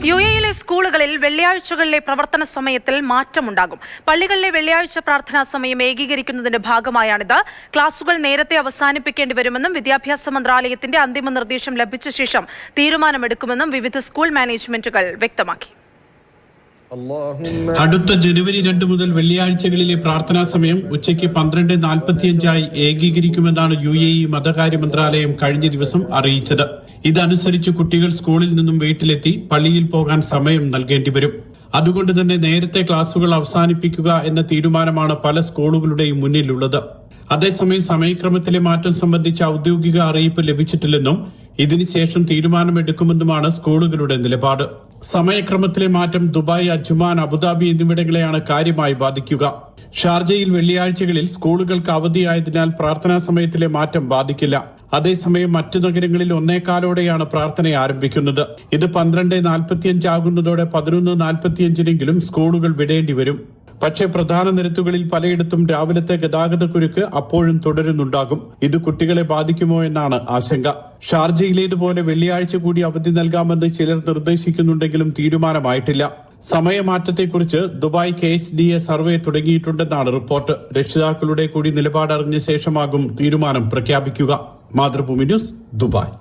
യുഎഇയിലെ സ്കൂളുകളിൽ വെള്ളിയാഴ്ചകളിലെ പ്രവർത്തന സമയത്തിൽ മാറ്റമുണ്ടാകും. പള്ളികളിലെ വെള്ളിയാഴ്ച പ്രാർത്ഥനാ സമയം ഏകീകരിക്കുന്നതിന്റെ ഭാഗമായാണിത്. ക്ലാസുകൾ നേരത്തെ അവസാനിപ്പിക്കേണ്ടി വരുമെന്നും വിദ്യാഭ്യാസ മന്ത്രാലയത്തിന്റെ അന്തിമ നിർദ്ദേശം ലഭിച്ച ശേഷം തീരുമാനമെടുക്കുമെന്നും വിവിധ സ്കൂൾ മാനേജ്മെന്റുകൾ വ്യക്തമാക്കി. അടുത്ത ജനുവരി 2 മുതൽ വെള്ളിയാഴ്ചകളിലെ പ്രാർത്ഥനാ സമയം ഉച്ചയ്ക്ക് 12:45 ഏകീകരിക്കുമെന്നാണ് യുഎഇ മതകാര്യ മന്ത്രാലയം കഴിഞ്ഞ ദിവസം അറിയിച്ചത്. ഇതനുസരിച്ച് കുട്ടികൾ സ്കൂളിൽ നിന്നും വീട്ടിലെത്തി പള്ളിയിൽ പോകാൻ സമയം നൽകേണ്ടി വരും. അതുകൊണ്ട് തന്നെ നേരത്തെ ക്ലാസുകൾ അവസാനിപ്പിക്കുക എന്ന തീരുമാനമാണ് പല സ്കൂളുകളുടെയും മുന്നിലുള്ളത്. അതേസമയം സമയക്രമത്തിലെ മാറ്റം സംബന്ധിച്ച ഔദ്യോഗിക അറിയിപ്പ് ലഭിച്ചിട്ടില്ലെന്നും ഇതിനുശേഷം തീരുമാനമെടുക്കുമെന്നുമാണ് സ്കൂളുകളുടെ നിലപാട്. സമയക്രമത്തിലെ മാറ്റം ദുബായ്, അജ്മാൻ, അബുദാബി എന്നിവിടങ്ങളെയാണ് കാര്യമായി ബാധിക്കുക. ഷാർജയിൽ വെള്ളിയാഴ്ചകളിൽ സ്കൂളുകൾക്ക് അവധിയായതിനാൽ പ്രാർത്ഥനാ സമയത്തിലെ മാറ്റം ബാധിക്കില്ല. അതേസമയം മറ്റു നഗരങ്ങളിൽ 1:15 പ്രാർത്ഥന ആരംഭിക്കുന്നത്. ഇത് 12:45 ആകുന്നതോടെ 11:45 സ്കൂളുകൾ വിടേണ്ടി വരും. പക്ഷേ പ്രധാന നിരത്തുകളിൽ പലയിടത്തും രാവിലത്തെ ഗതാഗതക്കുരുക്ക് അപ്പോഴും തുടരുന്നുണ്ടാകും. ഇത് കുട്ടികളെ ബാധിക്കുമോ എന്നാണ് ആശങ്ക. ഷാർജയിലേതുപോലെ വെള്ളിയാഴ്ച കൂടി അവധി നൽകാമെന്ന് ചിലർ നിർദ്ദേശിക്കുന്നുണ്ടെങ്കിലും തീരുമാനമായിട്ടില്ല. സമയമാറ്റത്തെക്കുറിച്ച് ദുബായ് KSDA സർവേ തുടങ്ങിയിട്ടുണ്ടെന്നാണ് റിപ്പോർട്ട്. രക്ഷിതാക്കളുടെ കൂടി നിലപാടറിഞ്ഞ ശേഷമാകും തീരുമാനം പ്രഖ്യാപിക്കുക. Mathrubhumi news, Dubai.